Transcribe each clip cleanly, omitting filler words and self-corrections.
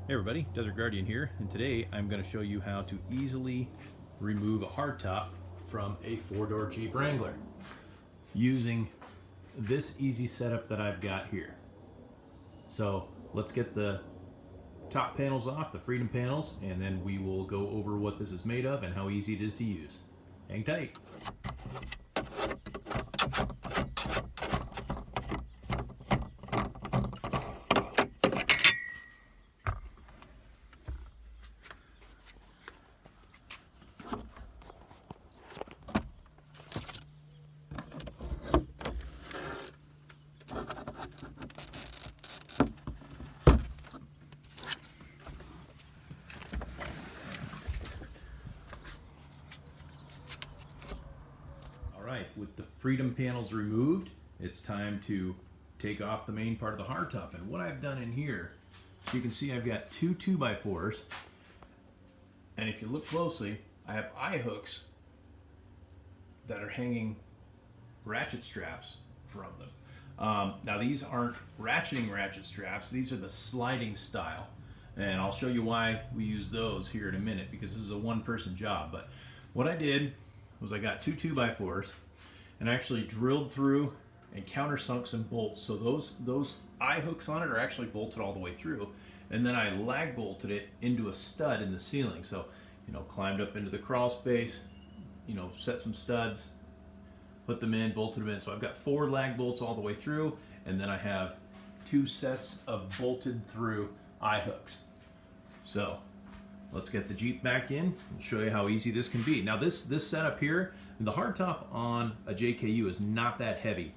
Hey everybody, Desert Guardian here, and today I'm going to show you how to easily remove a hardtop from a four-door Jeep Wrangler using this easy setup that I've got here. So let's get the top panels off, the Freedom panels, and then we will go over what this is made of and how easy it is to use. Hang tight. With the Freedom panels removed, it's time to take off the main part of the hardtop. And what I've done in here, you can see I've got two 2x4s, and if you look closely, I have eye hooks that are hanging ratchet straps from them. Now these aren't ratcheting ratchet straps, these are the sliding style, and I'll show you why we use those here in a minute, because this is a one-person job. But what I did was I got two 2x4s and actually drilled through and countersunk some bolts. So those eye hooks on it are actually bolted all the way through. And then I lag bolted it into a stud in the ceiling. So, climbed up into the crawl space, set some studs, put them in, bolted them in. So I've got 4 lag bolts all the way through, and then I have 2 sets of bolted through eye hooks. So let's get the Jeep back in and show you how easy this can be. Now this setup here, the hardtop on a JKU is not that heavy.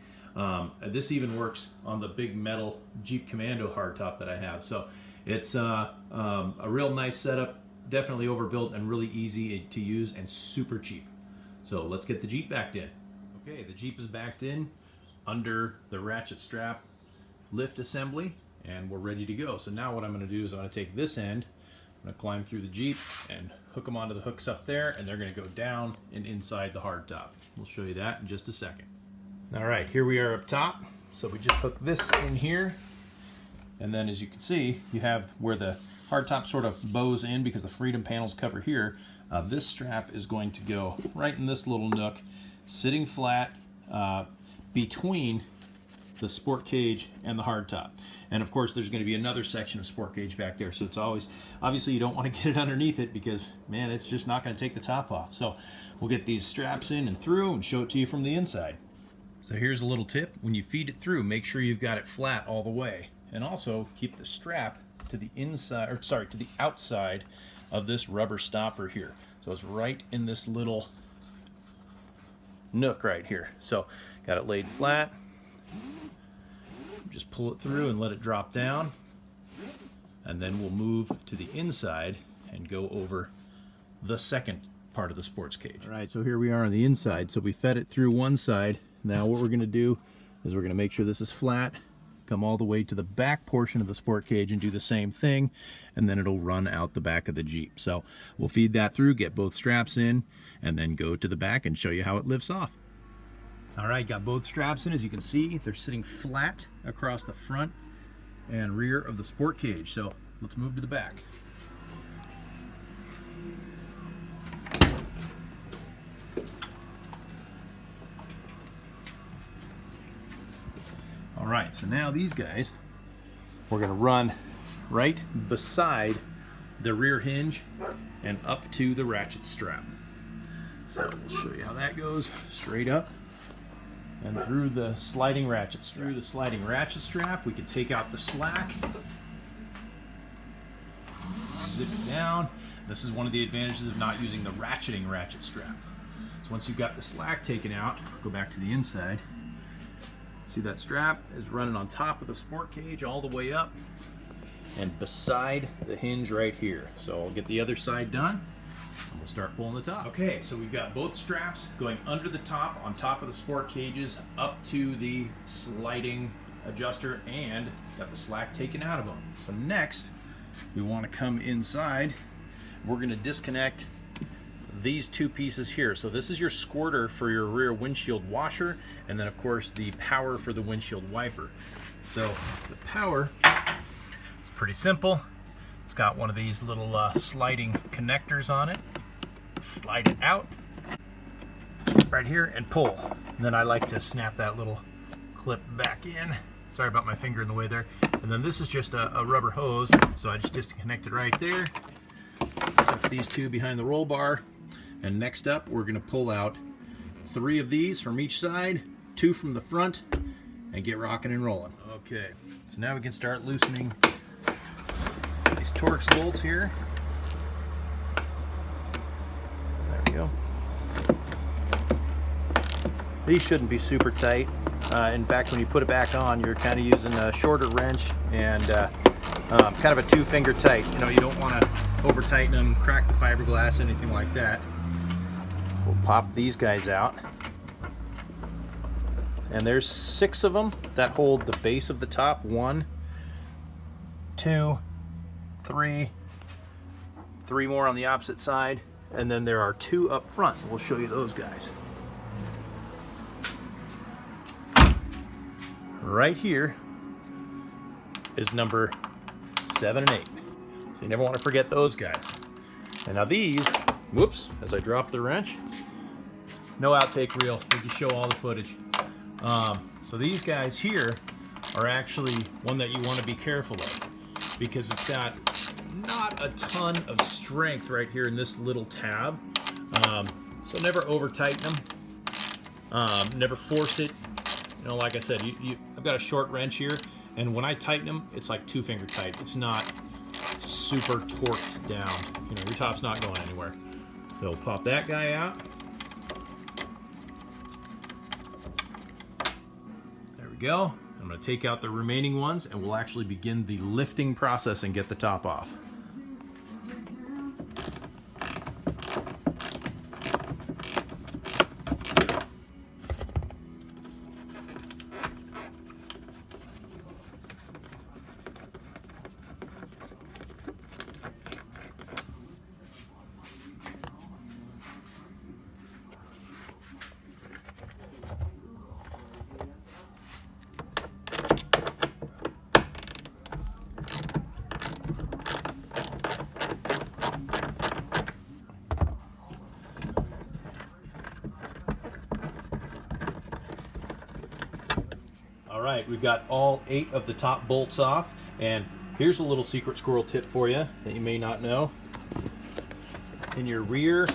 This even works on the big metal Jeep Commando hardtop that I have. So it's a real nice setup, definitely overbuilt and really easy to use and super cheap. So let's get the Jeep backed in. Okay, the Jeep is backed in under the ratchet strap lift assembly, and we're ready to go. So now what I'm going to do is I'm going to take this end, I'm going to climb through the Jeep and hook them onto the hooks up there, and they're going to go down and inside the hardtop. We'll show you that in just a second. All right, here we are up top. So we just hook this in here, and then as you can see, you have where the hardtop sort of bows in because the Freedom panels cover here. This strap is going to go right in this little nook, sitting flat between the sport cage and the hardtop. And of course there's going to be another section of sport cage back there, so it's always, obviously you don't want to get it underneath it because, man, it's just not going to take the top off. So we'll get these straps in and through and show it to you from the inside. So here's a little tip: when you feed it through, make sure you've got it flat all the way, and also keep the strap to the inside, or sorry, to the outside of this rubber stopper here. So it's right in this little nook right here. So got it laid flat. Just pull it through and let it drop down, and then we'll move to the inside and go over the second part of the sports cage. All right, so here we are on the inside. So we fed it through one side. Now what we're going to do is we're going to make sure this is flat, come all the way to the back portion of the sport cage and do the same thing, and then it'll run out the back of the Jeep. So we'll feed that through, get both straps in, and then go to the back and show you how it lifts off. All right, got both straps in. As you can see, they're sitting flat across the front and rear of the sport cage. So let's move to the back. All right, so now these guys, we're going to run right beside the rear hinge and up to the ratchet strap. So we'll show you how that goes. Straight up and through the sliding ratchet strap. Through the sliding ratchet strap, we can take out the slack, zip it down. This is one of the advantages of not using the ratcheting ratchet strap. So once you've got the slack taken out, go back to the inside. See, that strap is running on top of the sport cage all the way up and beside the hinge right here. So I'll get the other side done, and we'll start pulling the top. Okay, so we've got both straps going under the top, on top of the sport cages, up to the sliding adjuster, and got the slack taken out of them. So next, we want to come inside. We're going to disconnect these two pieces here. So this is your squirter for your rear windshield washer, and then of course the power for the windshield wiper. So the power is pretty simple. It's got one of these little sliding connectors on it. Slide it out right here and pull. And then I like to snap that little clip back in. Sorry about my finger in the way there. And then this is just a rubber hose, so I just disconnect it right there. Tuck these two behind the roll bar. And next up, we're going to pull out 3 of these from each side, 2 from the front, and get rocking and rolling. Okay, so now we can start loosening these Torx bolts here. There we go. These shouldn't be super tight. In fact, when you put it back on, you're kind of using a shorter wrench and kind of a 2-finger tight. You know, you don't want to over tighten them, crack the fiberglass, anything like that. We'll pop these guys out. And there's 6 of them that hold the base of the top. 1, 2, 3, 3 more on the opposite side, and then there are 2 up front. We'll show you those guys. Right here is number 7 and 8. So you never want to forget those guys. And now these, whoops, as I drop the wrench, no outtake reel, we just show all the footage. So these guys here are actually one that you want to be careful of, because it's got not a ton of strength right here in this little tab. So never over tighten them, never force it. You know, like I said, I've got a short wrench here, and when I tighten them, it's like 2-finger tight. It's not super torqued down. You know, your top's not going anywhere. So pop that guy out. There we go. I'm going to take out the remaining ones, and we'll actually begin the lifting process and get the top off. All right, we've got all 8 of the top bolts off, and here's a little secret squirrel tip for you that you may not know. In your rear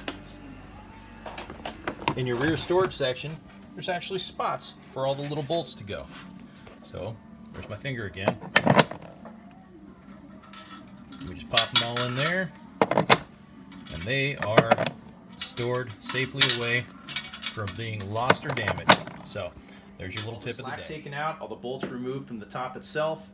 storage section, there's actually spots for all the little bolts to go. So there's my finger again. We just pop them all in there, and they are stored safely away from being lost or damaged. So there's your little tip of the day. Taken out, all the bolts removed from the top itself.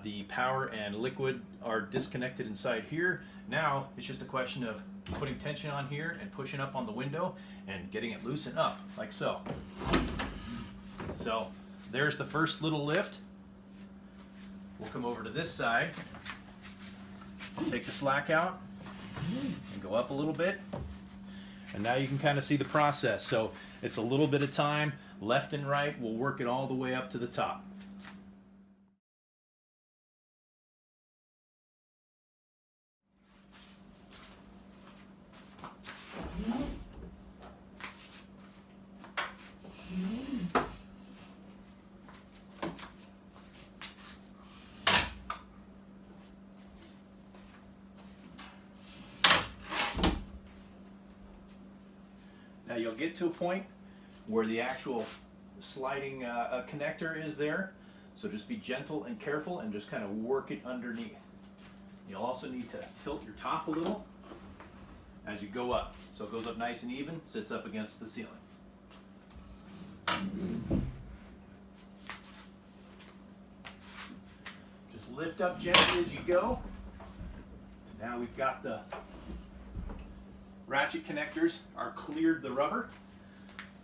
The power and liquid are disconnected inside here. Now it's just a question of putting tension on here and pushing up on the window and getting it loose and up, like so. So there's the first little lift. We'll come over to this side. Take the slack out and go up a little bit. And now you can kind of see the process. So it's a little bit of time, left and right. We'll work it all the way up to the top. Now you'll get to a point where the actual sliding connector is there, so just be gentle and careful and just kind of work it underneath. You'll also need to tilt your top a little as you go up, so it goes up nice and even, sits up against the ceiling. Just lift up gently as you go. Now we've got the ratchet connectors are cleared the rubber.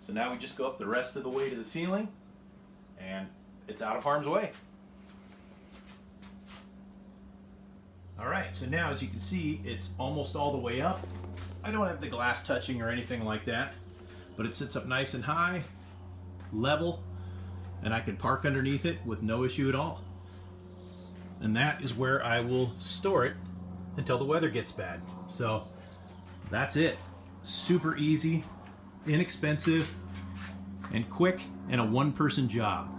So now we just go up the rest of the way to the ceiling, and it's out of harm's way. All right, so now as you can see, it's almost all the way up. I don't have the glass touching or anything like that, but it sits up nice and high, level, and I can park underneath it with no issue at all. And that is where I will store it until the weather gets bad. So that's it. Super easy, inexpensive, and quick, and a one-person job.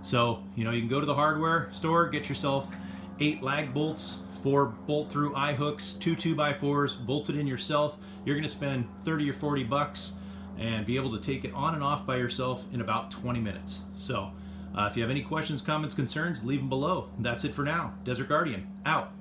So, you know, you can go to the hardware store, get yourself 8 lag bolts, 4 bolt-through eye hooks, 2 2x4s, bolt it in yourself. You're gonna spend 30 or 40 bucks and be able to take it on and off by yourself in about 20 minutes. So, if you have any questions, comments, concerns, leave them below. That's it for now. Desert Guardian, out.